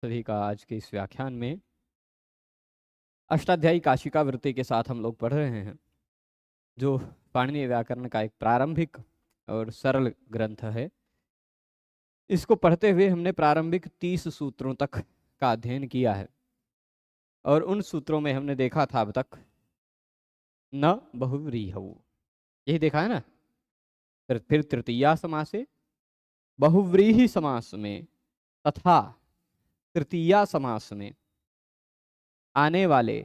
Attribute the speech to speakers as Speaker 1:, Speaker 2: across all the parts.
Speaker 1: सभी का आज के इस व्याख्यान में अष्टाध्यायी काशिका वृत्ति के साथ हम लोग पढ़ रहे हैं, जो पाणिनीय व्याकरण का एक प्रारंभिक और सरल ग्रंथ है। इसको पढ़ते हुए हमने प्रारंभिक 30 सूत्रों तक का अध्ययन किया है और उन सूत्रों में हमने देखा था अब तक न बहुव्रीहौ, यही देखा है ना। फिर तृतीया समास से, बहुव्रीहि समास में तथा तृतीया समास में आने वाले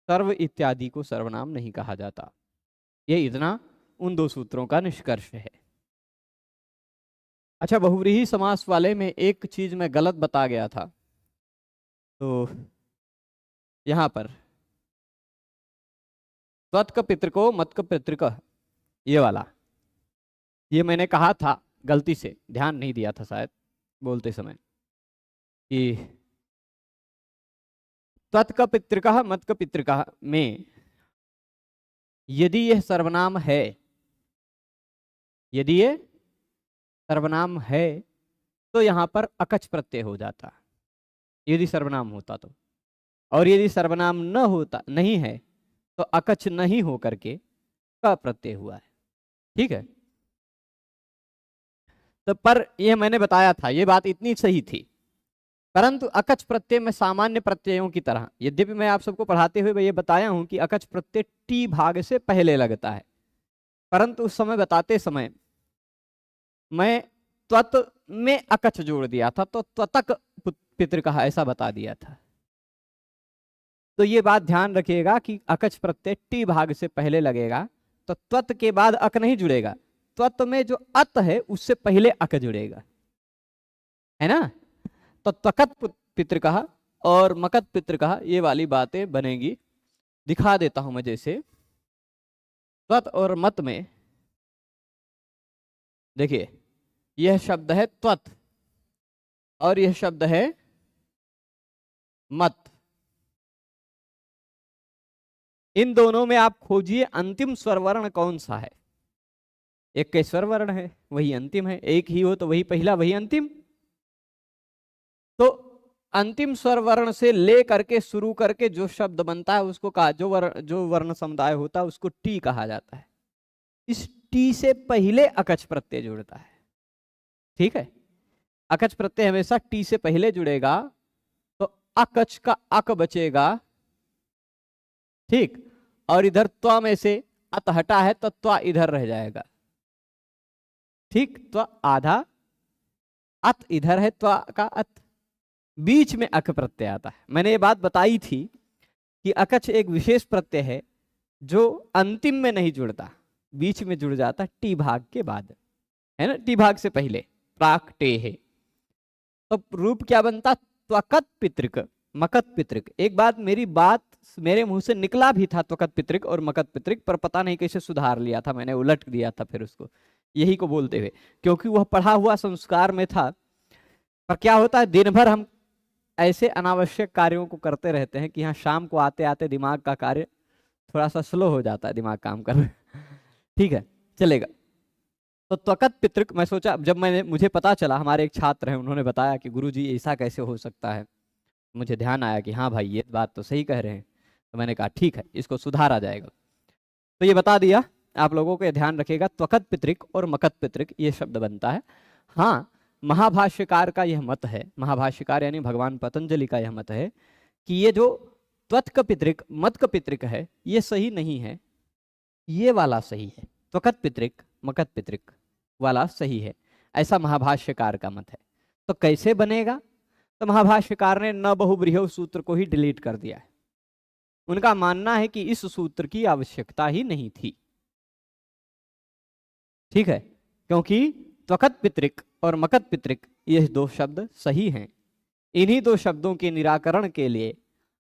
Speaker 1: सर्व इत्यादि को सर्वनाम नहीं कहा जाता। ये इतना उन दो सूत्रों का निष्कर्ष है। अच्छा, बहुव्रीहि समास वाले में एक चीज मैं गलत बता गया था, तो यहां पर त्वत्क पितृको मतक पितृक, ये वाला, ये मैंने कहा था गलती से, ध्यान नहीं दिया था शायद बोलते समय, कि त्वत्क पितृकः मतक पितृकः में यदि यह सर्वनाम है, यदि ये सर्वनाम है तो यहां पर अकच प्रत्यय हो जाता, यदि सर्वनाम होता तो। और यदि सर्वनाम न होता, नहीं है, तो अकच नहीं हो करके क प्रत्यय हुआ है। ठीक है, तो पर यह मैंने बताया था, यह बात इतनी सही थी। परंतु अकच प्रत्यय में सामान्य प्रत्ययों की तरह, यद्यपि मैं आप सबको पढ़ाते हुए ये बताया हूं कि अकच प्रत्यय टी भाग से पहले लगता है, परंतु उस समय बताते समय मैं त्वत में अकच जोड़ दिया था, तो त्वतक पितृकः ऐसा बता दिया था। तो ये बात ध्यान रखिएगा कि अकच प्रत्यय टी भाग से पहले लगेगा, तो त्वत के बाद अक नहीं जुड़ेगा। त्वत में जो अत है उससे पहले अक जुड़ेगा, है ना। तो त्वकत पितृकः और मकत पितृकः, ये वाली बातें बनेगी। दिखा देता हूं मैं, जैसे त्वत और मत में देखिए, यह शब्द है त्वत और यह शब्द है मत। इन दोनों में आप खोजिए अंतिम स्वर वर्ण कौन सा है। एक का स्वर वर्ण है, वही अंतिम है, एक ही हो तो वही पहला वही अंतिम। तो अंतिम स्वर वर्ण से ले करके शुरू करके जो शब्द बनता है उसको कहा, जो वर्ण समुदाय होता है उसको टी कहा जाता है। इस टी से पहले अकच प्रत्यय जुड़ता है। ठीक है, अकच प्रत्यय हमेशा टी से पहले जुड़ेगा, तो अकच का अक बचेगा। ठीक, और इधर त्वा में से अत हटा है तो त्वा इधर रह जाएगा। ठीक, त्वा आधा, अत इधर है, त्वा का अत, बीच में अक प्रत्यय आता है। मैंने ये बात बताई थी कि अकच एक विशेष प्रत्यय है जो अंतिम में नहीं जुड़ता, बीच में जुड़ जाता टी भाग के बाद, है ना, टी भाग से पहले प्राक टे है। तो रूप क्या बनता, त्वकत पितृक मकत पितृक। एक बात मेरे मुंह से निकला भी था त्वकत पितृक और मकत पितृक, पर पता नहीं कैसे सुधार लिया था मैंने, उलट दिया था फिर उसको यही को बोलते हुए, क्योंकि वह पढ़ा हुआ संस्कार में था। पर क्या होता है, दिन भर हम ऐसे अनावश्यक कार्यों को करते रहते हैं कि यहाँ शाम को आते आते दिमाग का कार्य थोड़ा सा स्लो हो जाता है, दिमाग काम कर ठीक है, चलेगा। तो त्वकत पितृक, मैं सोचा, जब मुझे पता चला, हमारे एक छात्र हैं उन्होंने बताया कि गुरुजी ऐसा कैसे हो सकता है, मुझे ध्यान आया कि हाँ भाई ये बात तो सही कह रहे हैं। तो मैंने कहा ठीक है, इसको सुधारा जाएगा। तो ये बता दिया आप लोगों को, ध्यान रखिएगा, त्वकत पितृक और मकत पितृक ये शब्द बनता है। हाँ, महाभाष्यकार का यह मत है, महाभाष्यकार यानी भगवान पतंजलि का यह मत है कि ये जो त्वत्क पितृक मतक पितृक है ये सही नहीं है, ये वाला सही है, त्वकत पितृक मकत पितृक वाला सही है, ऐसा महाभाष्यकार का मत है। तो कैसे बनेगा, तो महाभाष्यकार ने न बहुव्रीहौ सूत्र को ही डिलीट कर दिया है। उनका मानना है कि इस सूत्र की आवश्यकता ही नहीं थी। ठीक है, क्योंकि त्वकत पितृक और मकत पितृक ये दो शब्द सही हैं। इन्हीं दो शब्दों के निराकरण के लिए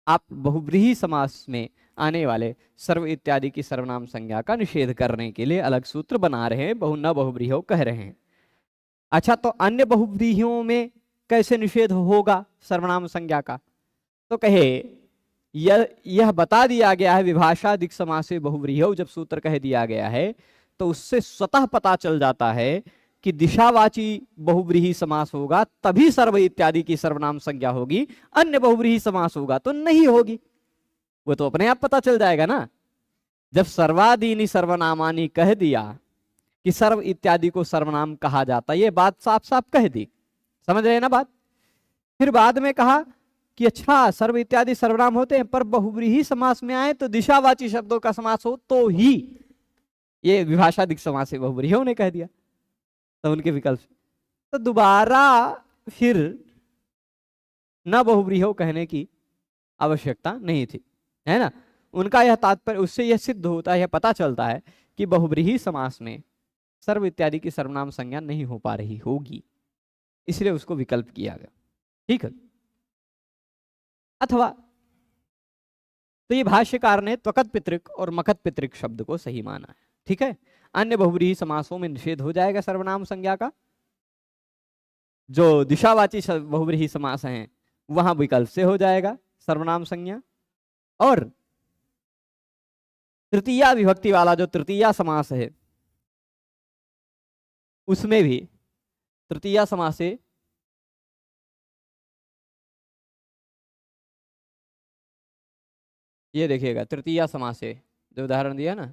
Speaker 1: आप बहुव्रीहि समास में आने वाले सर्व इत्यादि की सर्वनाम संज्ञा का निषेध करने के लिए अलग सूत्र बना रहे हैं, न बहुव्रीहौ कह रहे हैं। अच्छा, तो अन्य बहुव्रीहियों में कैसे निषेध होगा सर्वनाम संज्ञा का, तो कहे यह बता दिया गया है विभाषादिक समासे बहुव्रीहौ, जब सूत्र कह दिया गया है तो उससे स्वतः पता चल जाता है कि दिशावाची बहुव्रीहि समास होगा तभी सर्व इत्यादि की सर्वनाम संज्ञा होगी, अन्य बहुव्रीहि समास होगा तो नहीं होगी। वो तो अपने आप पता चल जाएगा ना। जब सर्वादीनि सर्वनामानि कह दिया कि सर्व इत्यादि को सर्वनाम कहा जाता, ये बात साफ साफ कह दी, समझ रहे हैं ना बात। फिर बाद में कहा कि अच्छा सर्व इत्यादि सर्वनाम होते हैं, पर बहुव्रीहि समास में आए तो दिशावाची शब्दों का समास हो तो ही ये विभाषादिक समास है, बहुव्रीहियों ने कह दिया तो उनके विकल्प से। तो दोबारा फिर न बहुव्रीहियों कहने की आवश्यकता नहीं थी, है ना। उनका यह तात्पर्य, उससे यह सिद्ध होता है, यह पता चलता है कि बहुव्रीहि समास में सर्व इत्यादि की सर्वनाम संज्ञा नहीं हो पा रही होगी, इसलिए उसको विकल्प किया गया। ठीक है। अथवा तो ये भाष्यकार ने त्वकत पितृक और मकत पितृक शब्द को सही माना है। ठीक है। अन्य बहुव्रीहि समासों में निषेध हो जाएगा सर्वनाम संज्ञा का। जो दिशावाची बहुव्रीहि समास हैं वहां विकल्प से हो जाएगा सर्वनाम संज्ञा। और तृतीया विभक्ति वाला जो तृतीया समास है उसमें भी तृतीया समास से ये देखिएगा, तृतीया समास से जो उदाहरण दिया ना,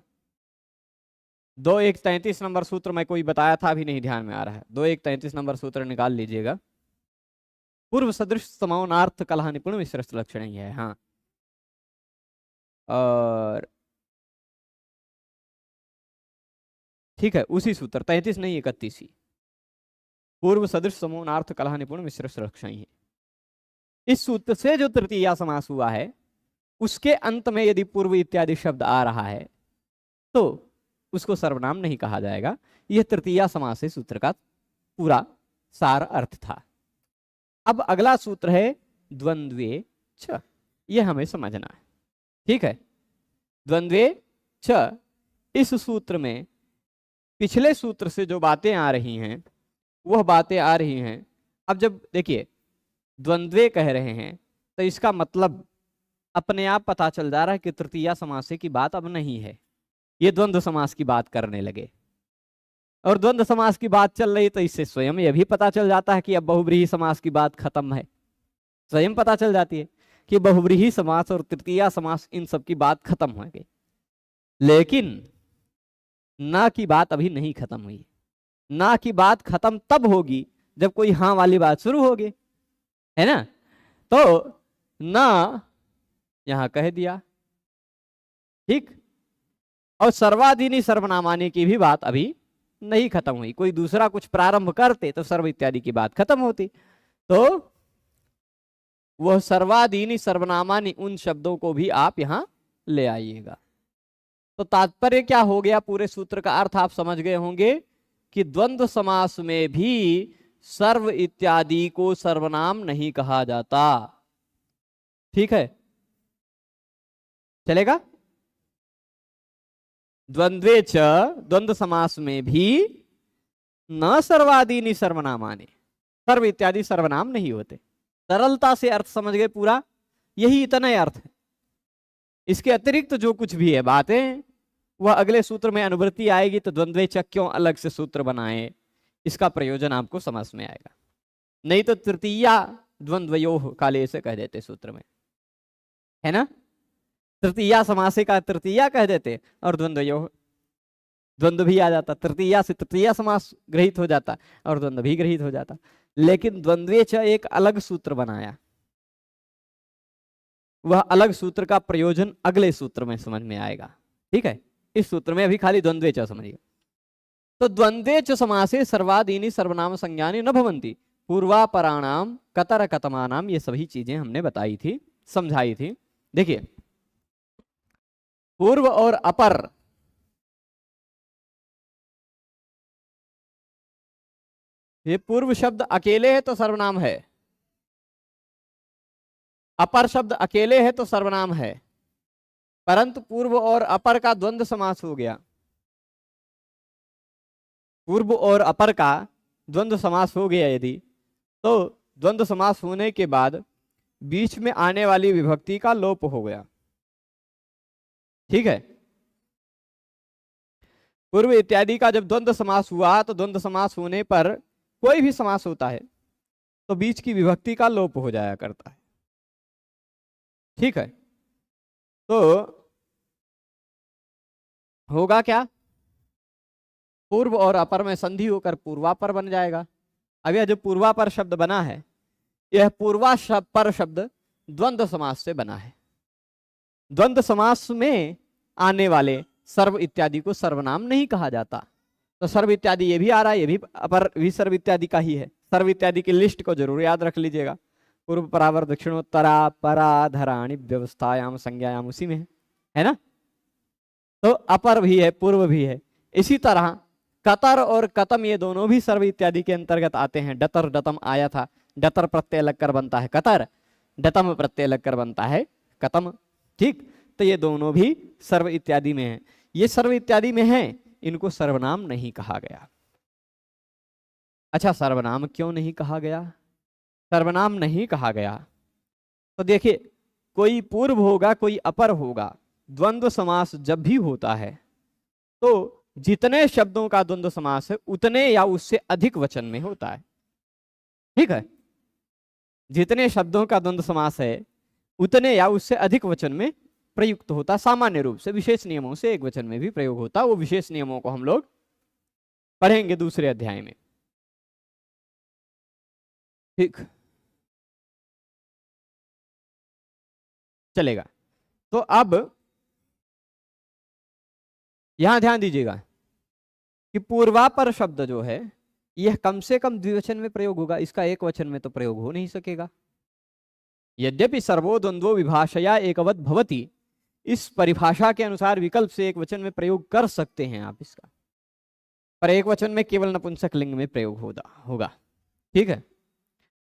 Speaker 1: 2.1.33 नंबर सूत्र में कोई बताया था, अभी नहीं ध्यान में आ रहा है। 2.1.33 नंबर सूत्र निकाल लीजिएगा। पूर्व सदृश समानार्थ कलह निपुण मिश्र लक्षण ही है। हाँ, और ठीक है, उसी सूत्र 33 नहीं 31 ही, पूर्व सदृश समानार्थ कलह निपुण मिश्र लक्षण ही है। इस सूत्र से जो तृतीया समास हुआ है उसके अंत में यदि पूर्व इत्यादि शब्द आ रहा है तो उसको सर्वनाम नहीं कहा जाएगा। यह तृतीया समास से सूत्र का पूरा सार अर्थ था। अब अगला सूत्र है द्वंद्वे छ, यह हमें समझना है। ठीक है। द्वंद्वे छ, इस सूत्र में पिछले सूत्र से जो बातें आ रही हैं वह बातें आ रही हैं। अब जब देखिए द्वंद्वे कह रहे हैं तो इसका मतलब अपने आप पता चल जा रहा है कि तृतीया समास की बात अब नहीं है, ये द्वंद्व समास की बात करने लगे। और द्वंद्व समास की बात चल रही तो इससे स्वयं यह भी पता चल जाता है कि अब बहुव्रीहि समास की बात खत्म है। स्वयं पता चल जाती है कि बहुव्रीहि समास और तृतीया समास इन सब की बात खत्म हो गई। लेकिन ना की बात अभी नहीं खत्म हुई। ना की बात खत्म तब होगी जब कोई हाँ वाली बात शुरू होगी, है ना। तो ना यहां कह दिया, ठीक। और सर्वादीनि सर्वनामानि की भी बात अभी नहीं खत्म हुई। कोई दूसरा कुछ प्रारंभ करते तो सर्व इत्यादि की बात खत्म होती। तो वह सर्वादीनि सर्वनामानि उन शब्दों को भी आप यहां ले आइएगा। तो तात्पर्य क्या हो गया, पूरे सूत्र का अर्थ आप समझ गए होंगे कि द्वंद्व समास में भी सर्व इत्यादि को सर्वनाम नहीं कहा जाता। ठीक है, चलेगा। द्वंद्वे च, द्वंद्व समास में भी न सर्वादीनि सर्वनामानि, सर्व इत्यादि सर्वनाम नहीं होते। सरलता से अर्थ समझ गए पूरा, यही इतना ही अर्थ है। इसके अतिरिक्त जो कुछ भी है बातें वह अगले सूत्र में अनुवृत्ति आएगी तो द्वंद्वे च क्यों अलग से सूत्र बनाए, इसका प्रयोजन आपको समझ में आएगा। नहीं तो तृतीया द्वंद्वयोः काले से कह देते सूत्र में, है ना। तृतीया समासे का तृतीया कह देते और द्वंद्वयोः, द्वंद्व भी आ जाता। तृतीया से तृतीया समास ग्रहित हो जाता और द्वंद्व भी ग्रहित हो जाता। लेकिन द्वंद्वे च एक अलग सूत्र बनाया, वह अलग सूत्र का प्रयोजन अगले सूत्र में समझ में आएगा। ठीक है, इस सूत्र में अभी खाली द्वंद्वे च समझिए। तो द्वंद्वे च समासे सर्वादीनि सर्वनाम संज्ञानि न भवन्ति, पूर्वापराणाम कतर कतमानाम, ये सभी चीजें हमने बताई थी, समझाई थी। देखिए पूर्व और अपर, ये पूर्व शब्द अकेले है तो सर्वनाम है, अपर शब्द अकेले है तो सर्वनाम है। परंतु पूर्व और अपर का द्वंद्व समास हो गया, पूर्व और अपर का द्वंद्व समास हो गया यदि, तो द्वंद्व समास होने के बाद बीच में आने वाली विभक्ति का लोप हो गया। ठीक है, पूर्व इत्यादि का जब द्वंद्व समास हुआ तो द्वंद्व समास होने पर कोई भी समास होता है तो बीच की विभक्ति का लोप हो जाया करता है। ठीक है, तो होगा क्या, पूर्व और अपर में संधि होकर पूर्वापर बन जाएगा। अब यह जो पूर्वापर शब्द बना है, यह पूर्वापर शब्द द्वंद्व समास से बना है। द्वंद्व समास में आने वाले सर्व इत्यादि को सर्वनाम नहीं कहा जाता। तो सर्व इत्यादि ये भी आ रहा है, ये भी अपर भी सर्व इत्यादि का ही है। सर्व इत्यादि की लिस्ट को जरूर याद रख लीजिएगा। पूर्व परावर दक्षिणोत्तरा पराधराणी व्यवस्थायाम संज्ञायाम उसी में है ना। तो अपर भी है, पूर्व भी है। इसी तरह कतर और कतम ये दोनों भी सर्व इत्यादि के अंतर्गत आते हैं। डतर डतम आया था, डतर प्रत्यय लगकर बनता है कतर, डतम प्रत्यय लगकर बनता है कतम। ठीक, तो ये दोनों भी सर्व इत्यादि में है। ये सर्व इत्यादि में है, इनको सर्वनाम नहीं कहा गया। अच्छा, सर्वनाम क्यों नहीं कहा गया? सर्वनाम नहीं कहा गया तो देखिए, कोई पूर्व होगा कोई अपर होगा, द्वंद्व समास जब भी होता है तो जितने शब्दों का द्वंद्व समास है उतने या उससे अधिक वचन में होता है। ठीक है, जितने शब्दों का द्वंद्व समास है उतने या उससे अधिक वचन में प्रयुक्त होता। सामान्य रूप से, विशेष नियमों से एक वचन में भी प्रयोग होता। वो विशेष नियमों को हम लोग पढ़ेंगे दूसरे अध्याय में। ठीक, चलेगा। तो अब यहां ध्यान दीजिएगा कि पूर्वापर शब्द जो है यह कम से कम द्विवचन में प्रयोग होगा, इसका एक वचन में तो प्रयोग हो नहीं सकेगा। यद्यपि सर्वो द्वंद्वो विभाषया एकवत भवति, इस परिभाषा के अनुसार विकल्प से एक वचन में प्रयोग कर सकते हैं आप इसका, पर एक वचन में केवल नपुंसक लिंग में प्रयोग होगा। ठीक है,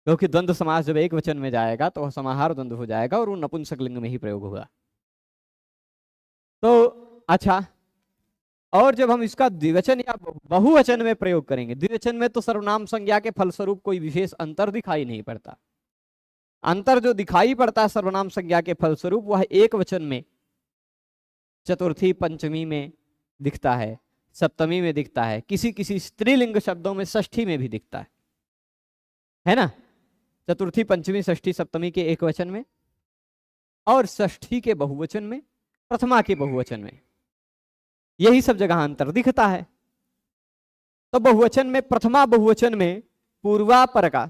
Speaker 1: क्योंकि द्वंद्व समास जब एक वचन में जाएगा तो समाहार द्वंद्व हो जाएगा और वो नपुंसक लिंग में ही प्रयोग होगा। तो अच्छा, और जब हम इसका द्विवचन या बहुवचन में प्रयोग करेंगे, द्विवचन में तो सर्वनाम संज्ञा के फलस्वरूप कोई विशेष अंतर दिखाई नहीं पड़ता। अंतर जो दिखाई पड़ता है सर्वनाम संज्ञा के फलस्वरूप वह एक वचन में चतुर्थी पंचमी में दिखता है, सप्तमी में दिखता है, किसी किसी स्त्रीलिंग शब्दों में षष्ठी में भी दिखता है ना। चतुर्थी पंचमी षष्ठी सप्तमी के एक वचन में और षष्ठी के बहुवचन में, प्रथमा के बहुवचन में, यही सब जगह अंतर दिखता है। तो बहुवचन में, प्रथमा बहुवचन में पूर्वापर का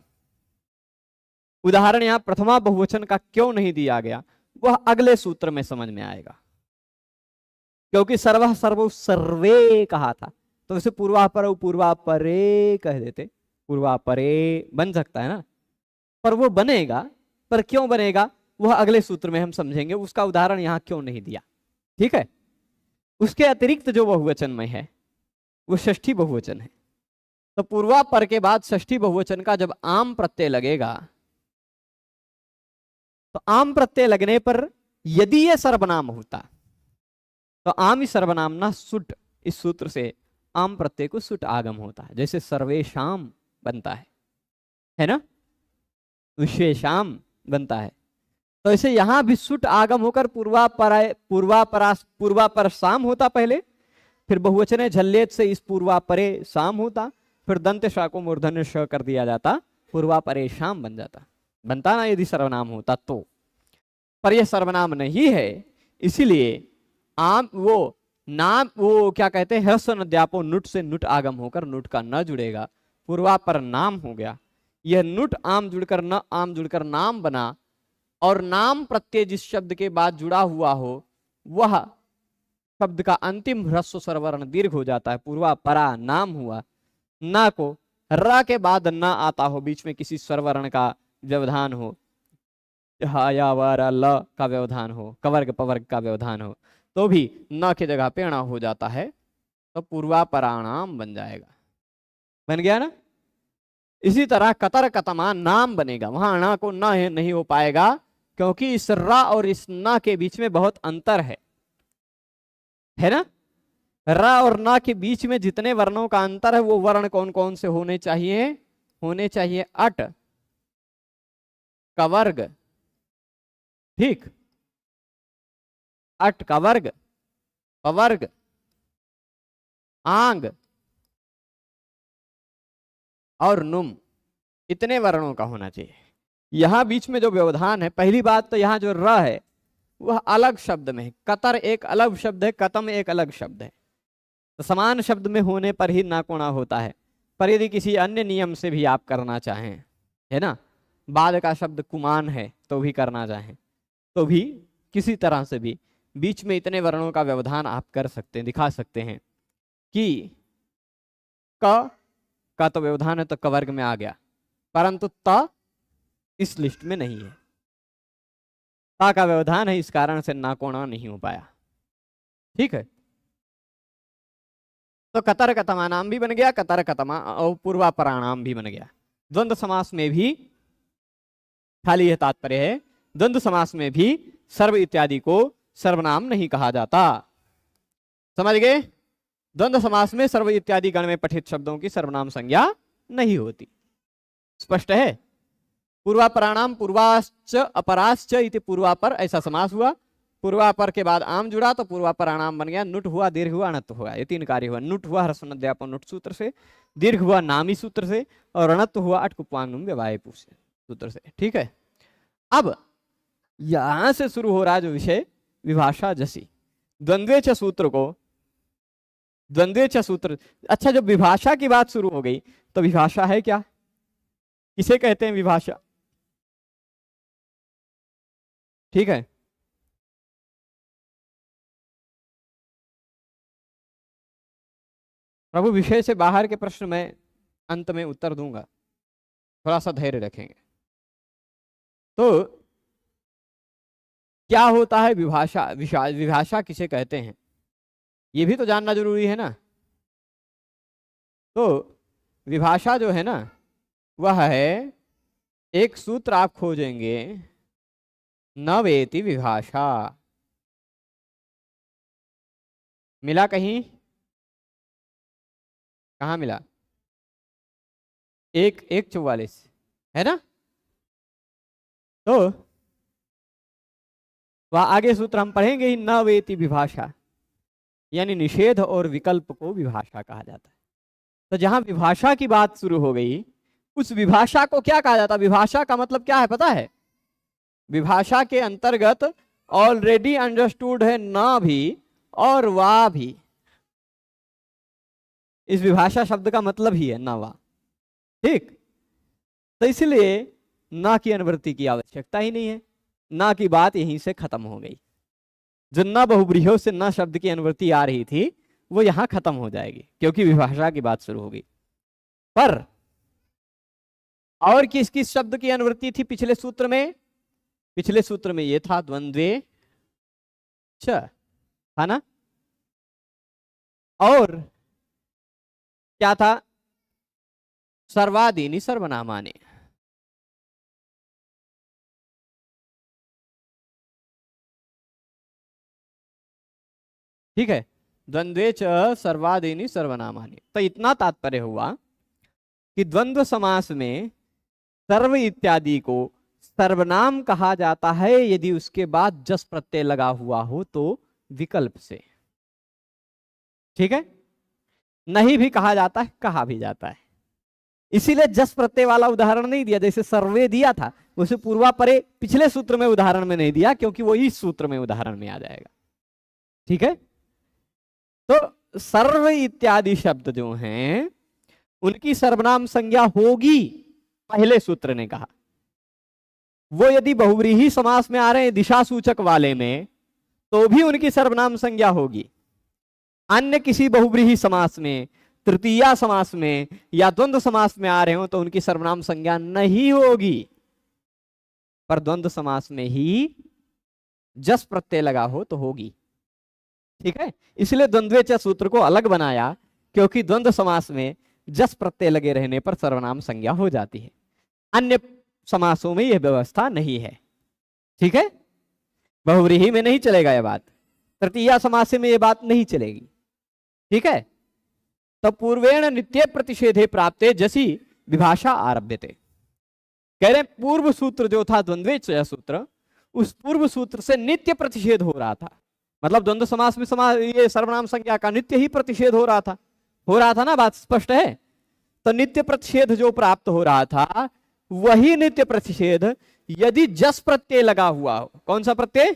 Speaker 1: उदाहरण यहां प्रथमा बहुवचन का क्यों नहीं दिया गया वह अगले सूत्र में समझ में आएगा। क्योंकि सर्व सर्व सर्वे कहा था तो उसे पूर्वापर पूर्वापरे कह देते, पूर्वापरे बन सकता है ना, पर वो बनेगा, पर क्यों बनेगा वह अगले सूत्र में हम समझेंगे। उसका उदाहरण यहां क्यों नहीं दिया। ठीक है, उसके अतिरिक्त जो बहुवचन में है वो षष्ठी बहुवचन है। तो पूर्वापर के बाद षष्ठी बहुवचन का जब आम प्रत्यय लगेगा तो आम प्रत्यय लगने पर यदि यह सर्वनाम होता तो आम ही सर्वनाम ना सुट, इस सूत्र से आम प्रत्यय को सुट आगम होता है। जैसे सर्वेशाम बनता है ना, विशेषाम बनता है। तो ऐसे यहां भी सुट आगम होकर पूर्वापर साम होता पहले, फिर बहुवचने झल्लेत से इस पूर्वापरे साम होता, फिर दंत शा को मूर्धन्य श कर दिया जाता, पूर्वापरे शाम बन जाता, बनता ना यदि सर्वनाम होता तो। पर यह सर्वनाम नहीं है, इसीलिए आम वो नाम वो क्या कहते हैं, ह्रस्व नद्यापो नुट से नुट आगम होकर नुट का न जुड़ेगा, पूर्वापर नाम हो गया। यह नुट आम जुड़कर न आम जुड़कर नाम बना, और नाम प्रत्यय जिस शब्द के बाद जुड़ा हुआ हो वह शब्द का अंतिम ह्रस्व स्वरवर्ण दीर्घ हो जाता है। पूर्वापरा नाम हुआ, ना को र के बाद न आता हो, बीच में किसी स्वरवर्ण का व्यवधान हो, हा या वारा ल का व्यवधान हो, कवर्ग पवर्ग का व्यवधान हो, तो भी न के जगह पे ण हो जाता है, तो पूर्वापराणाम बन जाएगा। बन गया ना। इसी तरह कतर कतमा नाम बनेगा, वहां ण को न नहीं हो पाएगा क्योंकि इस र और इस न के बीच में बहुत अंतर है ना। र और न के बीच में जितने वर्णों का अंतर है वो वर्ण कौन कौन से होने चाहिए, होने चाहिए अट, कवर्ग, ठीक, अट कवर्ग, पवर्ग, आंग और नुम, इतने वर्णों का होना चाहिए। यहां बीच में जो व्यवधान है, पहली बात तो यहां जो र है वह अलग शब्द में है, कतर एक अलग शब्द है, कतम एक अलग शब्द है। तो समान शब्द में होने पर ही नाकोणा होता है। पर यदि किसी अन्य नियम से भी आप करना चाहें, है ना, बाद का शब्द कुमान है तो भी करना चाहें तो भी किसी तरह से भी बीच में इतने वर्णों का व्यवधान आप कर सकते हैं, दिखा सकते हैं कि का तो व्यवधान है तो क वर्ग में आ गया, परंतु त इस लिस्ट में नहीं है। ता का व्यवधान है, इस कारण से नाकोणा नहीं हो पाया। ठीक है, तो कतर कतमा नाम भी बन गया, कतर कतमा और पूर्वापराणाम भी बन गया। द्वंद्व समास में भी खाली यह तात्पर्य है, द्वंद्व समास में भी सर्व इत्यादि को सर्वनाम नहीं कहा जाता। समझ गए? द्वंद्व समास में सर्व इत्यादि गण में पठित शब्दों की सर्वनाम संज्ञा नहीं होती। स्पष्ट है? पूर्वापराणाम पूर्वाश्च अपराश्च इति पूर्वापर, ऐसा समास हुआ। पूर्वापर के बाद आम जुड़ा तो पूर्वापराणाम बन गया। नुट हुआ, दीर्घ हुआ, अणत्व हुआ, ये तीन कार्य हुआ। नुट हुआ ह्रस्वनद्यापन नुट सूत्र से, दीर्घ हुआ नामी सूत्र से, और अणत्व हुआ अटकुप्वांगनुम व्यवायपु सूत्र से। ठीक है, अब यहां से शुरू हो रहा जो विषय विभाषा जसी द्वंद्वे च सूत्र को, द्वंद्वे च सूत्र। अच्छा, जब विभाषा की बात शुरू हो गई तो विभाषा है क्या? किसे कहते हैं विभाषा? ठीक है, प्रभु विषय से बाहर के प्रश्न में अंत में उत्तर दूंगा, थोड़ा सा धैर्य रखेंगे। तो क्या होता है विभाषा? विभाषा किसे कहते हैं ये भी तो जानना जरूरी है ना। तो विभाषा जो है ना वह है, एक सूत्र आप खोजेंगे, न वेति विभाषा। मिला कहीं? कहाँ मिला? 1:44 है ना। तो वह आगे सूत्र हम पढ़ेंगे ही, न वेति विभाषा, यानी निषेध और विकल्प को विभाषा कहा जाता है। तो जहां विभाषा की बात शुरू हो गई, उस विभाषा को क्या कहा जाता है? विभाषा का मतलब क्या है पता है? विभाषा के अंतर्गत ऑलरेडी अंडरस्टूड है न भी और वा भी। इस विभाषा शब्द का मतलब ही है न वा। ठीक, तो इसलिए न की अनुवृत्ति की आवश्यकता ही नहीं है। न की बात यहीं से खत्म हो गई। जो न बहुब्रीहि से न शब्द की अनुवृत्ति आ रही थी वो यहां खत्म हो जाएगी, क्योंकि विभाषा की बात शुरू हो गई। पर और किस किस शब्द की अनुवृत्ति थी पिछले सूत्र में? पिछले सूत्र में ये था द्वंद्वे च, था ना। और क्या था? सर्वादीनि सर्वनामानि। ठीक है, द्वंद्वे च सर्वादीनि सर्वनामानि। तो इतना तात्पर्य हुआ कि द्वंद्व समास में सर्व इत्यादि को सर्वनाम कहा जाता है यदि उसके बाद जस प्रत्यय लगा हुआ हो तो विकल्प से। ठीक है, नहीं भी कहा जाता है, कहा भी जाता है। इसीलिए जस प्रत्यय वाला उदाहरण नहीं दिया, जैसे सर्वे दिया था उसे पूर्वापरे पिछले सूत्र में उदाहरण में नहीं दिया, क्योंकि वो इस सूत्र में उदाहरण में आ जाएगा। ठीक है, तो सर्व इत्यादि शब्द जो हैं उनकी सर्वनाम संज्ञा होगी, पहले सूत्र ने कहा। वो यदि बहुव्रीहि समास में आ रहे हैं दिशा सूचक वाले में तो भी उनकी सर्वनाम संज्ञा होगी। अन्य किसी बहुव्रीहि समास में, तृतीया समास में या द्वंद्व समास में आ रहे हो तो उनकी सर्वनाम संज्ञा नहीं होगी। पर द्वंद्व समास में ही जस प्रत्यय लगा हो तो होगी। ठीक है, इसलिए द्वंद्वे च सूत्र को अलग बनाया, क्योंकि द्वंद्व समास में जस प्रत्यय लगे रहने पर सर्वनाम संज्ञा हो जाती है। अन्य समासों में यह व्यवस्था नहीं है। ठीक है, बहुव्रीहि में नहीं चलेगा यह बात, तृतीया समास में यह बात नहीं चलेगी। ठीक है, तो पूर्वेण नित्य प्रतिषेधे प्राप्ते जसी विभाषा आरभ्यते। कह रहे पूर्व सूत्र जो था द्वंद्वे च सूत्र, उस पूर्व सूत्र से नित्य प्रतिषेध हो रहा था। मतलब द्वंद्व समास में ये सर्वनाम संज्ञा का नित्य ही प्रतिषेध हो रहा था। हो रहा था ना, बात स्पष्ट है। तो नित्य प्रतिषेध जो प्राप्त हो रहा था वही नित्य प्रतिषेध यदि जस प्रत्यय लगा हुआ हो। कौन सा प्रत्यय?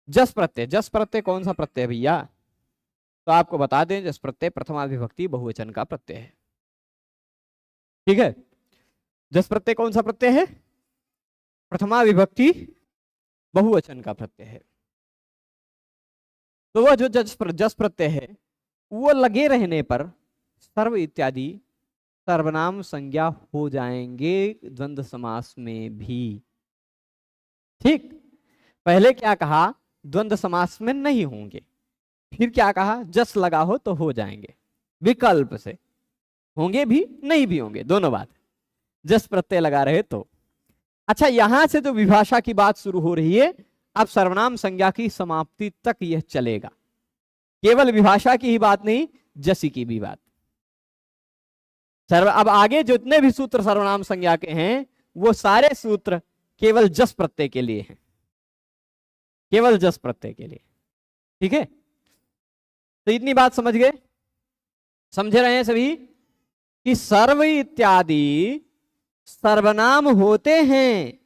Speaker 1: जस प्रत्यय। जस प्रत्यय कौन सा प्रत्यय है भैया? तो आपको बता दें, जस प्रत्यय प्रथमा विभक्ति बहुवचन का प्रत्यय है। ठीक है, जस प्रत्यय कौन सा प्रत्यय है? प्रथमा विभक्ति बहुवचन का प्रत्यय है। तो वह जो जस प्रत्यय है वो लगे रहने पर सर्व इत्यादि सर्वनाम संज्ञा हो जाएंगे द्वंद्व समास में भी। ठीक, पहले क्या कहा? द्वंद्व समास में नहीं होंगे। फिर क्या कहा? जस लगा हो तो हो जाएंगे, विकल्प से होंगे भी नहीं भी होंगे, दोनों बात। जस प्रत्यय लगा रहे तो। अच्छा, यहां से जो विभाषा की बात शुरू हो रही है, अब सर्वनाम संज्ञा की समाप्ति तक यह चलेगा। केवल विभाषा की ही बात नहीं, जसी की भी बात। अब आगे जितने भी सूत्र सर्वनाम संज्ञा के हैं वो सारे सूत्र केवल जस प्रत्यय के लिए हैं, केवल जस प्रत्यय के लिए। ठीक है, तो इतनी बात समझ गए? समझ रहे हैं सभी कि सर्व इत्यादि सर्वनाम होते हैं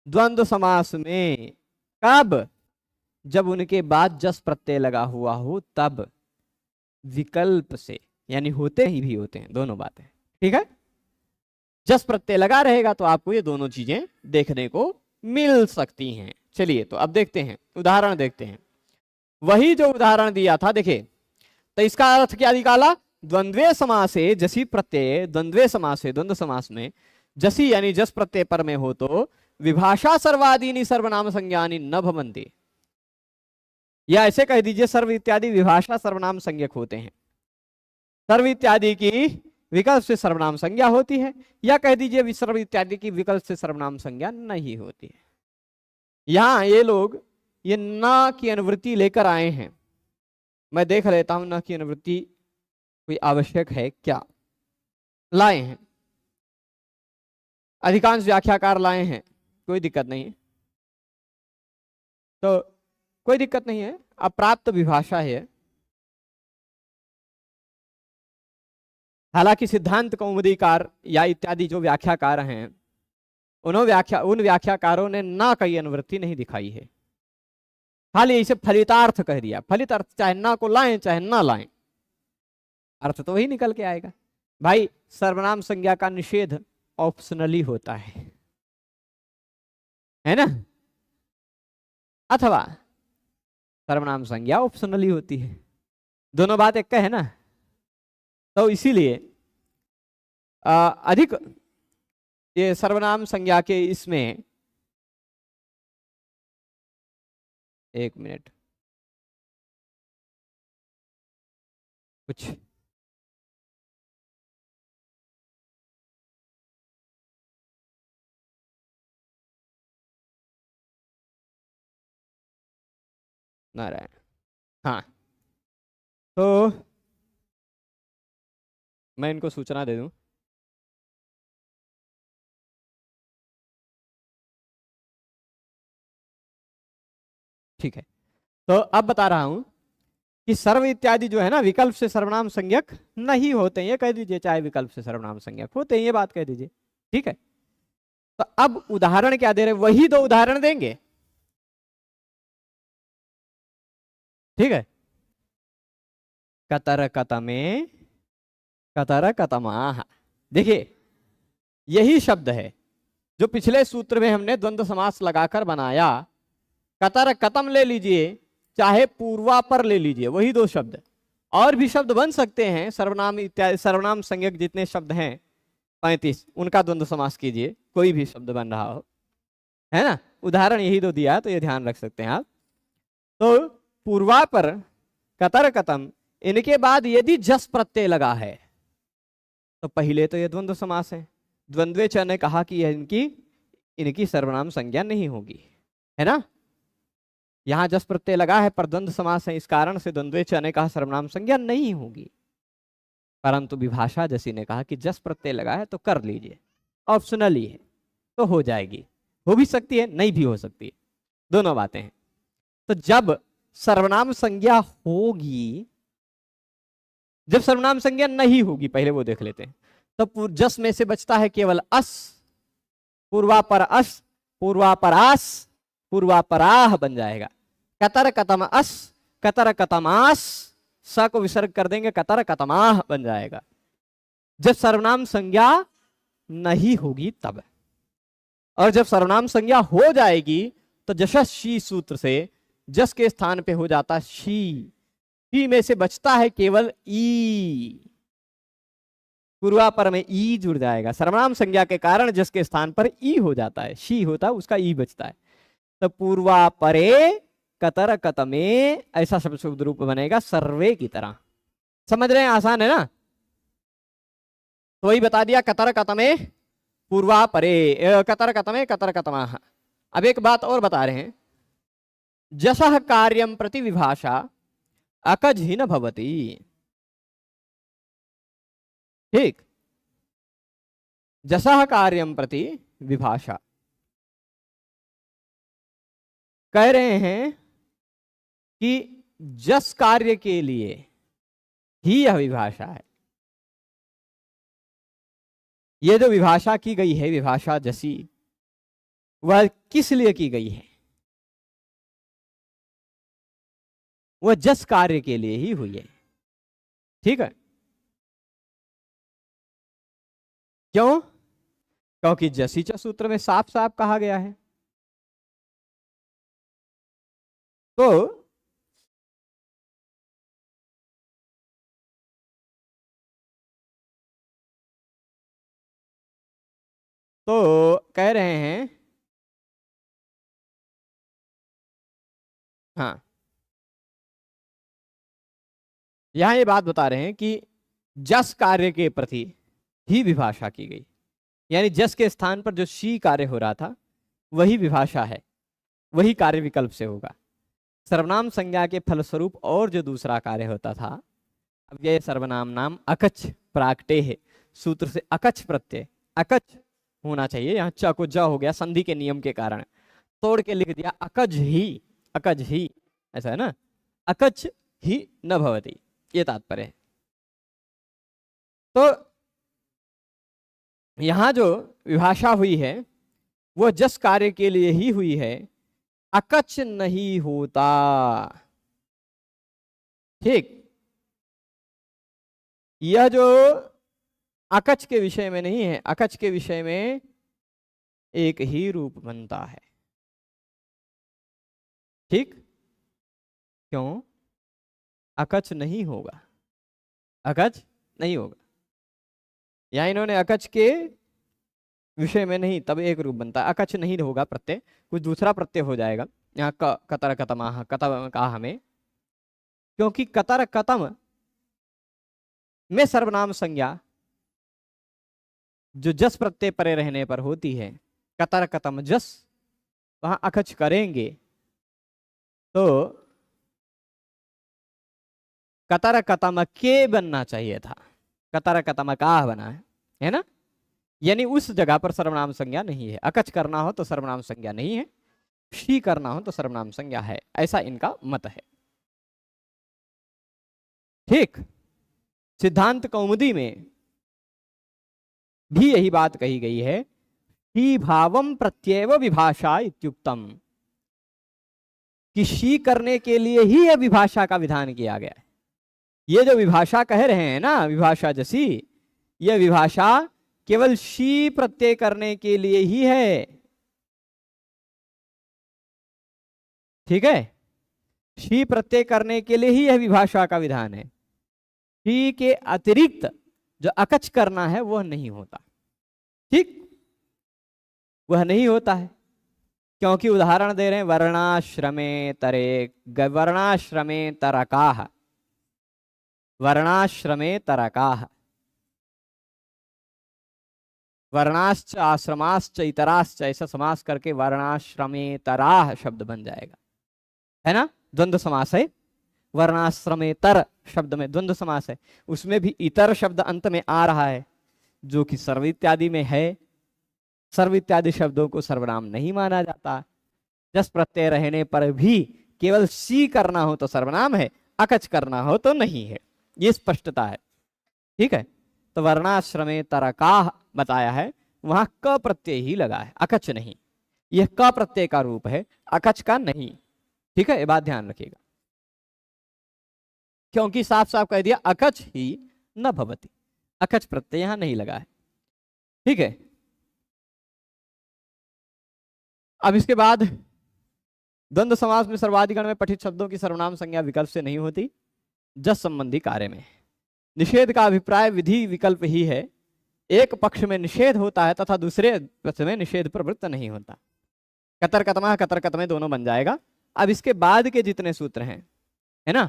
Speaker 1: द्वंद्व समास में। कब? जब उनके बाद जस प्रत्यय लगा हुआ हो तब, विकल्प से, यानी होते ही भी होते हैं, दोनों बातें। ठीक है, जस प्रत्यय लगा रहेगा तो आपको ये दोनों चीजें देखने को मिल सकती हैं। चलिए, तो अब देखते हैं, उदाहरण देखते हैं। वही जो उदाहरण दिया था, देखिए, तो इसका अर्थ क्या निकाला? द्वंद्वे समासे जसी प्रत्यय, द्वंद्वे समासे, द्वंद्व समास में जसी यानी जस प्रत्यय पर में हो तो विभाषा सर्वादीनि सर्वनाम संज्ञानि न भवन्ति। या ऐसे कह दीजिए, सर्व इत्यादि विभाषा सर्वनाम संज्ञक होते हैं। सर्व इत्यादि की विकल्प से सर्वनाम संज्ञा होती है, या कह दीजिए सर्व इत्यादि की विकल्प से सर्वनाम संज्ञा नहीं होती है। यहां ये लोग ये न की अनुवृत्ति लेकर आए हैं। मैं देख लेता हूं न की अनुवृत्ति कोई आवश्यक है क्या। लाए हैं, अधिकांश व्याख्याकार लाए हैं, कोई दिक्कत नहीं है, तो कोई दिक्कत नहीं है। अप्राप्त विभाषा है। हालांकि सिद्धांत कौमुदीकार या इत्यादि जो व्याख्याकार हैं उन व्याख्याकारों ने ना कई अनुवृत्ति नहीं दिखाई है, खाली इसे फलितार्थ कह दिया। फलित अर्थ चाहे ना को लाएं चाहे ना लाएं, अर्थ तो वही निकल के आएगा। भाई, सर्वनाम संज्ञा का निषेध ऑप्शनली होता है ना, अथवा सर्वनाम संज्ञा ऑप्शनली होती है, दोनों बात एक है ना। तो इसीलिए अधिक ये सर्वनाम संज्ञा के इसमें, एक मिनट, कुछ नारायण, हाँ, तो मैं इनको सूचना दे दूं। ठीक है, तो अब बता रहा हूं कि सर्व इत्यादि जो है ना विकल्प से सर्वनाम संज्ञक नहीं होते हैं, ये कह दीजिए, चाहे विकल्प से सर्वनाम संज्ञक होते हैं, ये बात कह दीजिए। ठीक है, तो अब उदाहरण क्या दे रहे हैं? वही दो उदाहरण देंगे। ठीक है, कतर कतमे, कतर कतमाह। देखिए, यही शब्द है जो पिछले सूत्र में हमने द्वंद्व समास लगाकर बनाया। कतर कतम ले लीजिए, चाहे पूर्वा पर ले लीजिए, वही दो शब्द। और भी शब्द बन सकते हैं, सर्वनाम इत्यादि सर्वनाम संज्ञक जितने शब्द हैं 35, उनका द्वंद्व समास कीजिए, कोई भी शब्द बन रहा हो, है ना। उदाहरण यही दो दिया, तो ये ध्यान रख सकते हैं आप। तो पूर्वा पर, कतर कतम, इनके बाद यदि जस प्रत्यय लगा है तो पहले तो ये द्वंद्व समास है। द्वंद्वे च ने कहा कि इनकी सर्वनाम संज्ञा नहीं होगी, है ना। यहां जस प्रत्यय लगा है पर द्वंद्व समास है, इस कारण से द्वंद्वे च ने कहा सर्वनाम संज्ञा नहीं होगी। परंतु विभाषा जसी ने कहा कि जस प्रत्यय लगा है तो कर लीजिए, ऑप्शनली है, तो हो जाएगी। हो भी सकती है, नहीं भी हो सकती है, दोनों बातें हैं। तो जब सर्वनाम संज्ञा होगी जब सर्वनाम संज्ञा नहीं होगी, पहले वो देख लेते हैं, तो जस में से बचता है केवल अस, पूर्वापर अस, पूर्वापरास, पूर्वापराह बन जाएगा। कतर कतम अस, कतर कतमास, स को विसर्ग कर देंगे, कतर कतमाह बन जाएगा। जब सर्वनाम संज्ञा नहीं होगी तब। और जब सर्वनाम संज्ञा हो जाएगी तो जशस्वी सूत्र से जस के स्थान पे हो जाता शी, शी में से बचता है केवल ई, पूर्वापर में ई जुड़ जाएगा। सर्वनाम संज्ञा के कारण जस के स्थान पर ई हो जाता है, शी होता है, उसका ई बचता है। तो पूर्वापरे कतर कतमे, ऐसा शब्द रूप बनेगा सर्वे की तरह। समझ रहे हैं? आसान है ना? तो वही बता दिया, कतर कतमे पूर्वापरे, कतर कतमे कतर कतमाह। अब एक बात और बता रहे हैं, जसह कार्यम प्रति विभाषा अकज ही न भवती। ठीक, जसह कार्यम प्रति विभाषा कह रहे हैं कि जस कार्य के लिए ही यह विभाषा है। ये जो विभाषा की गई है, विभाषा जसी, वह किस लिए की गई है? वह जस कार्य के लिए ही हुई है। ठीक है, क्यों? क्योंकि जसी च सूत्र में साफ साफ कहा गया है। तो कह रहे हैं, हाँ, यहां ये बात बता रहे हैं कि जस कार्य के प्रति ही विभाषा की गई, यानी जस के स्थान पर जो शी कार्य हो रहा था वही विभाषा है, वही कार्य विकल्प से होगा। सर्वनाम संज्ञा के फलस्वरूप और जो दूसरा कार्य होता था, अब ये सर्वनाम नाम अकच प्राकटे है, सूत्र से अकच प्रत्यय, अकच होना चाहिए, यहाँ च को ज हो गया संधि के नियम के कारण, तोड़ के लिख दिया अकज ही, अकज ही, ऐसा है ना, अकच ही न भवती, ये तात्पर्य है। तो यहां जो विभाषा हुई है वो जस कार्य के लिए ही हुई है, अकच नहीं होता। ठीक, यह जो अकच के विषय में नहीं है, अकच के विषय में एक ही रूप बनता है। ठीक, क्यों? अकच नहीं होगा, अकच नहीं होगा। यहां इन्होंने अकच के विषय में नहीं, तब एक रूप बनता है। अकच नहीं होगा प्रत्यय, कुछ दूसरा प्रत्यय हो जाएगा। यहाँ कतर कतमाह, कतम कहा हमें, क्योंकि कतर कतम में सर्वनाम संज्ञा जो जस प्रत्यय परे रहने पर होती है, कतर कतम जस, वहां अकच करेंगे तो कतर कतम के बनना चाहिए था, कतर कतम का बना है ना, यानी उस जगह पर सर्वनाम संज्ञा नहीं है। अकच करना हो तो सर्वनाम संज्ञा नहीं है, शी करना हो तो सर्वनाम संज्ञा है, ऐसा इनका मत है। ठीक, सिद्धांत कौमुदी में भी यही बात कही गई है, शी भावम प्रत्येव विभाषा इत्युक्तम, कि शी करने के लिए ही यह विभाषा का विधान किया गया है। ये जो विभाषा कह रहे हैं ना, विभाषा जसी, यह विभाषा केवल शी प्रत्यय करने के लिए ही है। ठीक है, शी प्रत्यय करने के लिए ही यह विभाषा का विधान है। शी के अतिरिक्त जो अकच करना है वह नहीं होता। ठीक, वह नहीं होता है, क्योंकि उदाहरण दे रहे हैं, वर्णाश्रमे तरे, वर्णाश्रमे तरकाह, वर्णाश्रमे तरकाह, वर्णाश्च आश्रमाश्च इतराश्च, ऐसा समास करके वर्णाश्रमे तराह शब्द बन जाएगा, है ना, द्वंद्व समास है। वर्णाश्रमे तर शब्द में द्वंद्व समास है, उसमें भी इतर शब्द अंत में आ रहा है, जो कि सर्व इत्यादि में है। सर्व इत्यादि शब्दों को सर्वनाम नहीं माना जाता। जस प्रत्यय रहने पर भी केवल सी करना हो तो सर्वनाम है, अकच करना हो तो नहीं है। ये स्पष्टता है। ठीक है, तो वर्णाश्रमे तरकाह बताया है, वहां क प्रत्यय ही लगा है, अकच नहीं। यह क प्रत्यय का रूप है, अकच का नहीं। ठीक है, ये बात ध्यान रखिएगा, क्योंकि साफ साफ कह दिया अकच ही न भवति, अकच प्रत्यय यहां नहीं लगा है। ठीक है, अब इसके बाद द्वंद्व समास में सर्वाधिकरण में पठित शब्दों की सर्वनाम संज्ञा विकल्प से नहीं होती जस संबंधी कार्य में। निषेध का अभिप्राय विधि विकल्प ही है, एक पक्ष में निषेध होता है तथा दूसरे पक्ष में निषेध प्रवृत्त नहीं होता। कतर कतमा कतर कतमे दोनों बन जाएगा। अब इसके बाद के जितने सूत्र हैं, है ना,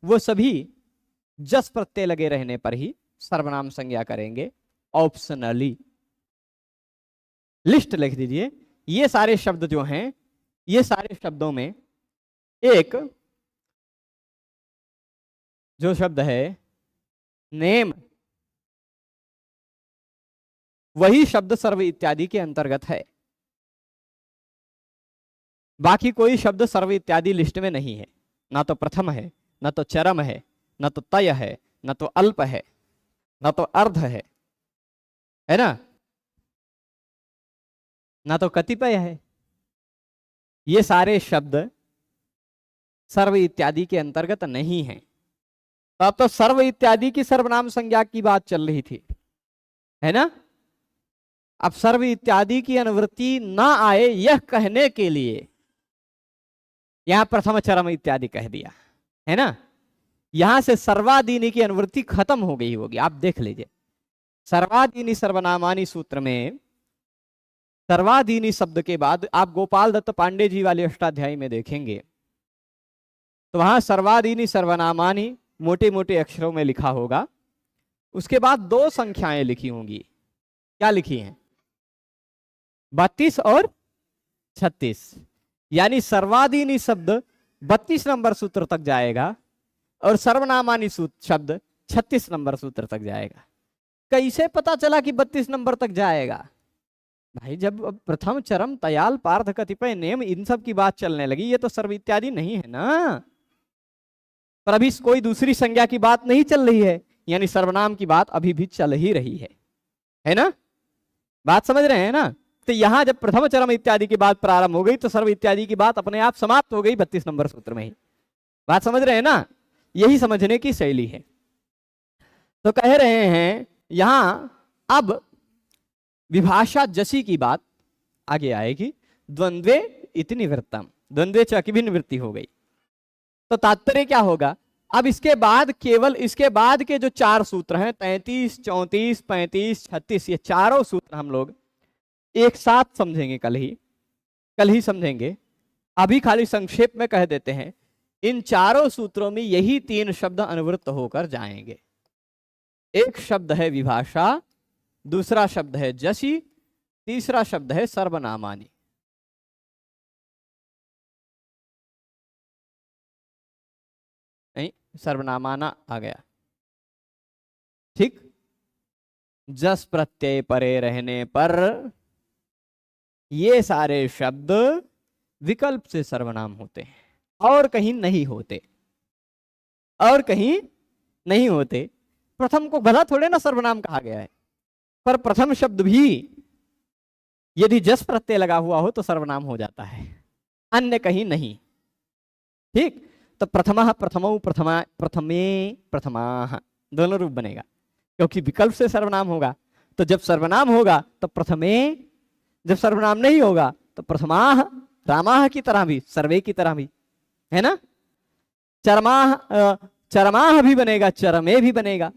Speaker 1: वो सभी जस प्रत्यय लगे रहने पर ही सर्वनाम संज्ञा करेंगे ऑप्शनली। लिस्ट लिख दीजिए। ये सारे शब्द जो हैं, ये सारे शब्दों में एक जो शब्द है नेम, वही शब्द सर्व इत्यादि के अंतर्गत है। बाकी कोई शब्द सर्व इत्यादि लिस्ट में नहीं है, ना तो प्रथम है, ना तो चरम है, ना तो तय है, ना तो अल्प है, ना तो अर्ध है ना, ना तो कतिपय है। ये सारे शब्द सर्व इत्यादि के अंतर्गत नहीं है। तो अब तो सर्व इत्यादि की सर्वनाम संज्ञा की बात चल रही थी, है ना। अब सर्व इत्यादि की अनुवृत्ति ना आए यह कहने के लिए यहां प्रथम चरम इत्यादि कह दिया, है ना। यहां से सर्वादीनी की अनुवृत्ति खत्म हो गई होगी। आप देख लीजिए, सर्वादीनी सर्वनामानी सूत्र में सर्वादीनी शब्द के बाद आप गोपाल दत्त पांडे जी वाले अष्टाध्यायी में देखेंगे तो वहां सर्वादीनी सर्वनामानी मोटे मोटे अक्षरों में लिखा होगा। उसके बाद दो संख्याएं लिखी होंगी। क्या लिखी हैं? 32 और 36। यानी सर्वादीनी शब्द 32 नंबर सूत्र तक जाएगा और सर्वनामानी शब्द 36 नंबर सूत्र तक जाएगा। कैसे पता चला कि 32 नंबर तक जाएगा? भाई, जब प्रथम चरम तयाल पार्थ कतिपय नेम इन सब की बात चलने लगी, ये तो सर्व इत्यादि नहीं है ना। पर अभी कोई दूसरी संज्ञा की बात नहीं चल रही है, यानी सर्वनाम की बात अभी भी चल ही रही है ना। बात समझ रहे हैं ना। तो यहां जब प्रथम चरम इत्यादि की बात प्रारंभ हो गई तो सर्व इत्यादि की बात अपने आप समाप्त हो गई 32 नंबर सूत्र में ही। बात समझ रहे हैं ना। यही समझने की शैली है। तो कह रहे हैं यहां अब विभाषा जसी की बात आगे आएगी। द्वंद्वे इति निवृत्तम, द्वंद्वे च की भी निवृत्ति हो गई। तो तात्पर्य क्या होगा? अब इसके बाद केवल इसके बाद के जो चार सूत्र हैं 33, 34, 35, 36, ये चारों सूत्र हम लोग एक साथ समझेंगे। कल ही समझेंगे। अभी खाली संक्षेप में कह देते हैं, इन चारों सूत्रों में यही तीन शब्द अनुवृत्त होकर जाएंगे। एक शब्द है विभाषा, दूसरा शब्द है जसी, तीसरा शब्द है सर्वनामानी। नहीं, सर्वनामाना आ गया। ठीक। जस प्रत्यय परे रहने पर ये सारे शब्द विकल्प से सर्वनाम होते हैं और कहीं नहीं होते, और कहीं नहीं होते। प्रथम को भला थोड़े ना सर्वनाम कहा गया है, पर प्रथम शब्द भी यदि जस प्रत्यय लगा हुआ हो तो सर्वनाम हो जाता है, अन्य कहीं नहीं। ठीक। तो प्रथमः प्रथमौ प्रथमा प्रथमे प्रथमाः दोनों रूप बनेगा, क्योंकि विकल्प से सर्वनाम होगा। तो जब सर्वनाम होगा तो प्रथमे, जब सर्वनाम नहीं होगा तो प्रथमाः, रामाः की तरह भी, सर्वे की तरह भी, है ना। चरमाः, चरमाः भी बनेगा, चरमे भी बनेगा,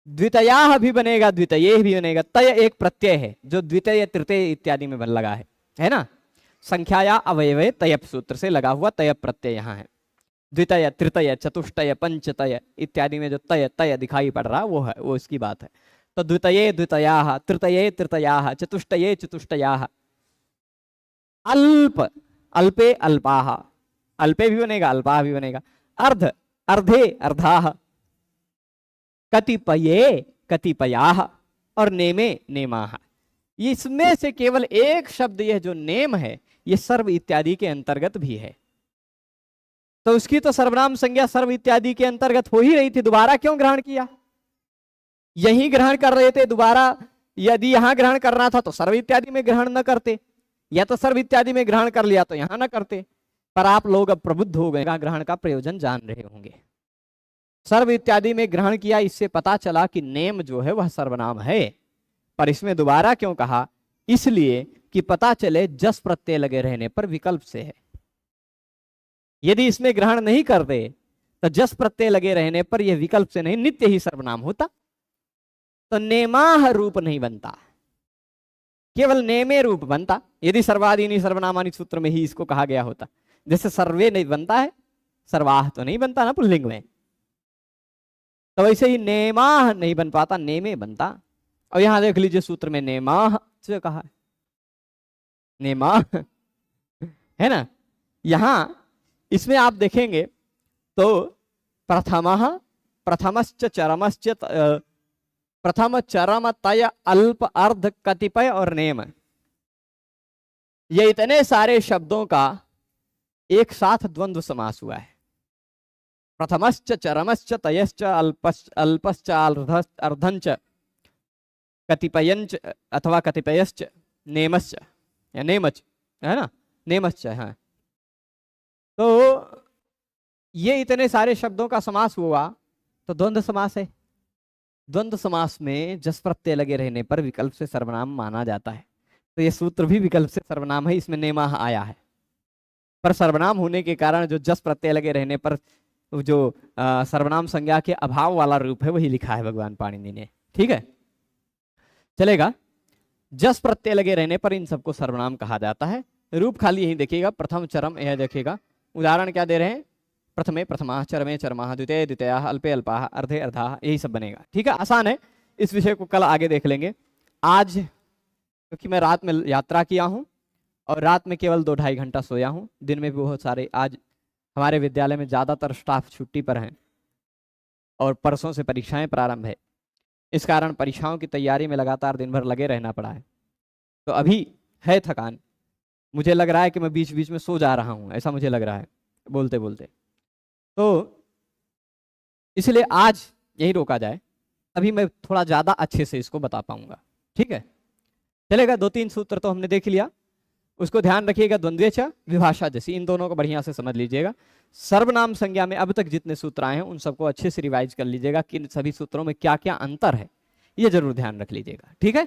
Speaker 1: द्वितयाः भी बनेगा, द्वितये भी बनेगा। तय एक प्रत्यय है जो द्वितय तृतीय इत्यादि में लगा है ना। संख्याया अवयवे तयप सूत्र से लगा हुआ तय प्रत्यय यहाँ है। द्वितय, तृतीय, चतुष्टय, पंचतय इत्यादि में जो तय तय दिखाई पड़ रहा वो है, वो इसकी बात है। तो द्वितये द्वितयाः, तृतीये तृतीयाः, चतुष्टये चतुष्टयाः, अल्प, अल्पे अल्पाः, अल्पे भी बनेगा, अल्पाः भी बनेगा, अर्ध, अर्धे अर्धाः, कतिपये कतिपयाः और नेमे नेमाः। इसमें से केवल एक शब्द यह जो नेम है ये सर्व इत्यादि के अंतर्गत भी है। तो उसकी तो सर्वनाम संज्ञा सर्व इत्यादि के अंतर्गत हो ही रही थी, दोबारा क्यों ग्रहण किया? यही ग्रहण कर रहे थे, दोबारा यदि यहां ग्रहण करना था तो सर्व इत्यादि में ग्रहण न करते, या तो सर्व इत्यादि में ग्रहण कर लिया तो यहां न करते। पर आप लोग अब प्रबुद्ध हो गए, ग्रहण का प्रयोजन जान रहे होंगे। सर्व इत्यादि में ग्रहण किया, इससे पता चला कि नेम जो है वह सर्वनाम है। पर इसमें दोबारा क्यों कहा? इसलिए कि पता चले जस प्रत्यय लगे रहने पर विकल्प से है। यदि इसमें ग्रहण नहीं करते तो जस प्रत्यय लगे रहने पर यह विकल्प से नहीं, नित्य ही सर्वनाम होता, तो नेमाह रूप नहीं बनता, केवल नेमे रूप बनता। यदि सर्वादीनी सर्वनामानी सूत्र में ही इसको कहा गया होता, जैसे सर्वे नहीं बनता है, सर्वाह तो नहीं बनता ना पुल्लिंग में, तो वैसे ही नेमाह नहीं बन पाता, नेमे बनता। और यहां देख लीजिए सूत्र में नेमाह से कहा है, नेमाह है ना। यहां इसमें आप देखेंगे तो प्रथमः, प्रथमश्च चरमश्च, प्रथम चरम तय अल्प अर्ध कतिपय और नेम, ये इतने सारे शब्दों का एक साथ द्वंद्व समास हुआ है। प्रथमश्च चरमश्च तयश्च अल्पश्च अर्धंच कतिपयंच अथवा कतिपयश्च नेमश्च या नेमच, है ना, नेमश्च, हाँ। तो ये इतने सारे शब्दों का समास हुआ तो द्वंद्व समास है। द्वंद्व समास में जस प्रत्यय लगे रहने पर विकल्प से सर्वनाम माना जाता है, तो ये सूत्र भी विकल्प से सर्वनाम है, इसमें नेमाह आया है। पर सर्वनाम होने के कारण जो जस प्रत्यय लगे रहने पर जो सर्वनाम संज्ञा के अभाव वाला रूप है वही लिखा है भगवान पाणिनि ने, ठीक है, चलेगा। जस प्रत्यय लगे रहने पर इन सबको सर्वनाम कहा जाता है। रूप खाली यही देखिएगा, प्रथम चरम यह देखिएगा। उदाहरण क्या दे रहे हैं? प्रथमे प्रथमा, चरमे चरमा, द्वितीय द्वितीया, अल्पे अल्पा, अर्धे अर्धा, यही सब बनेगा, ठीक है, आसान है। इस विषय को कल आगे देख लेंगे। आज क्योंकि मैं रात में यात्रा किया हूँ और रात में केवल 2-2.5 घंटा सोया हूँ, दिन में भी बहुत सारे, आज हमारे विद्यालय में ज़्यादातर स्टाफ छुट्टी पर हैं और परसों से परीक्षाएं प्रारंभ है, इस कारण परीक्षाओं की तैयारी में लगातार दिन भर लगे रहना पड़ा है। तो अभी है थकान, मुझे लग रहा है कि मैं बीच बीच में सो जा रहा हूँ, ऐसा मुझे लग रहा है बोलते बोलते। तो इसलिए आज यही रोका जाए, अभी मैं थोड़ा ज़्यादा अच्छे से इसको बता पाऊंगा, ठीक है, चलेगा। 2-3 सूत्र तो हमने देख लिया, उसको ध्यान रखिएगा। द्वंद्वे च विभाषा जैसी, इन दोनों को बढ़िया से समझ लीजिएगा। सर्वनाम संज्ञा में अब तक जितने सूत्र आए हैं उन सबको अच्छे से रिवाइज कर लीजिएगा कि इन सभी सूत्रों में क्या क्या अंतर है, ये जरूर ध्यान रख लीजिएगा, ठीक है,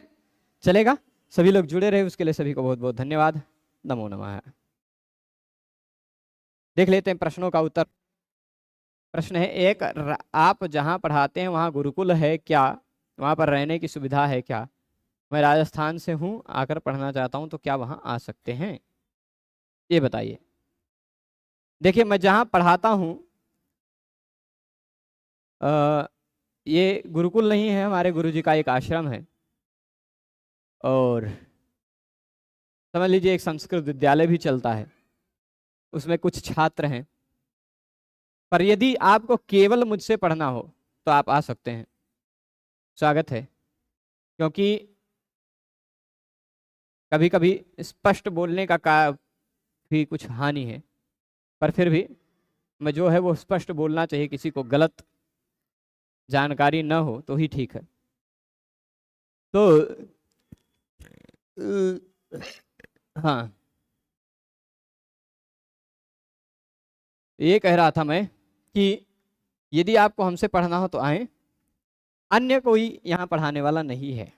Speaker 1: चलेगा। सभी लोग जुड़े रहे उसके लिए सभी को बहुत बहुत धन्यवाद। नमो नमः। देख लेते हैं प्रश्नों का उत्तर। प्रश्न है एक, आप जहां पढ़ाते हैं वहां गुरुकुल है क्या? वहां पर रहने की सुविधा है क्या? मैं राजस्थान से हूं, आकर पढ़ना चाहता हूं, तो क्या वहां आ सकते हैं? ये बताइए। देखिए, मैं जहां पढ़ाता हूं ये गुरुकुल नहीं है, हमारे गुरुजी का एक आश्रम है और समझ लीजिए एक संस्कृत विद्यालय भी चलता है, उसमें कुछ छात्र हैं। पर यदि आपको केवल मुझसे पढ़ना हो तो आप आ सकते हैं, स्वागत है। क्योंकि कभी कभी स्पष्ट बोलने का भी कुछ हानि है, पर फिर भी मैं जो है वो स्पष्ट बोलना चाहिए, किसी को गलत जानकारी न हो तो ही ठीक है। तो हाँ, ये कह रहा था मैं कि यदि आपको हमसे पढ़ना हो तो आए, अन्य कोई यहाँ पढ़ाने वाला नहीं है।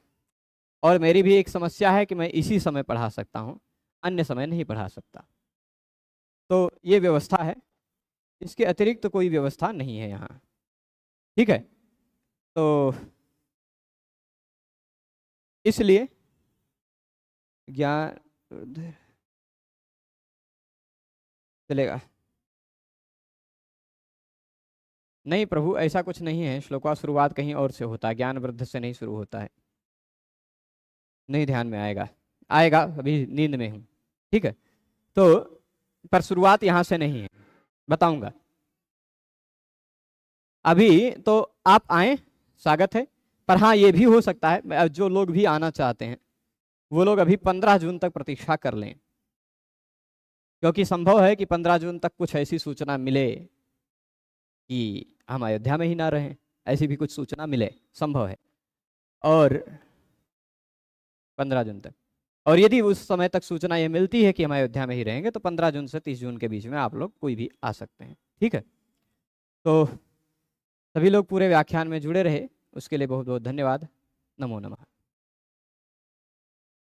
Speaker 1: और मेरी भी एक समस्या है कि मैं इसी समय पढ़ा सकता हूँ, अन्य समय नहीं पढ़ा सकता। तो ये व्यवस्था है, इसके अतिरिक्त तो कोई व्यवस्था नहीं है यहाँ, ठीक है। तो इसलिए ज्ञान चलेगा नहीं प्रभु, ऐसा कुछ नहीं है। श्लोक का शुरुआत कहीं और से होता है, ज्ञान वृद्ध से नहीं शुरू होता है। नहीं ध्यान में आएगा, आएगा, अभी नींद में हूँ, ठीक है। तो पर शुरुआत यहाँ से नहीं है, बताऊंगा। अभी तो आप आए, स्वागत है। पर हाँ, ये भी हो सकता है जो लोग भी आना चाहते हैं वो लोग अभी 15 जून तक प्रतीक्षा कर लें। क्योंकि संभव है कि 15 जून तक कुछ ऐसी सूचना मिले कि हम अयोध्या में ही ना रहें, ऐसी भी कुछ सूचना मिले, संभव है। और 15 जून तक, और यदि उस समय तक सूचना ये मिलती है कि हम अयोध्या में ही रहेंगे तो 15 जून से 30 जून के बीच में आप लोग कोई भी आ सकते हैं, ठीक है। तो सभी लोग पूरे व्याख्यान में जुड़े रहे, उसके लिए बहुत बहुत धन्यवाद। नमो नमः।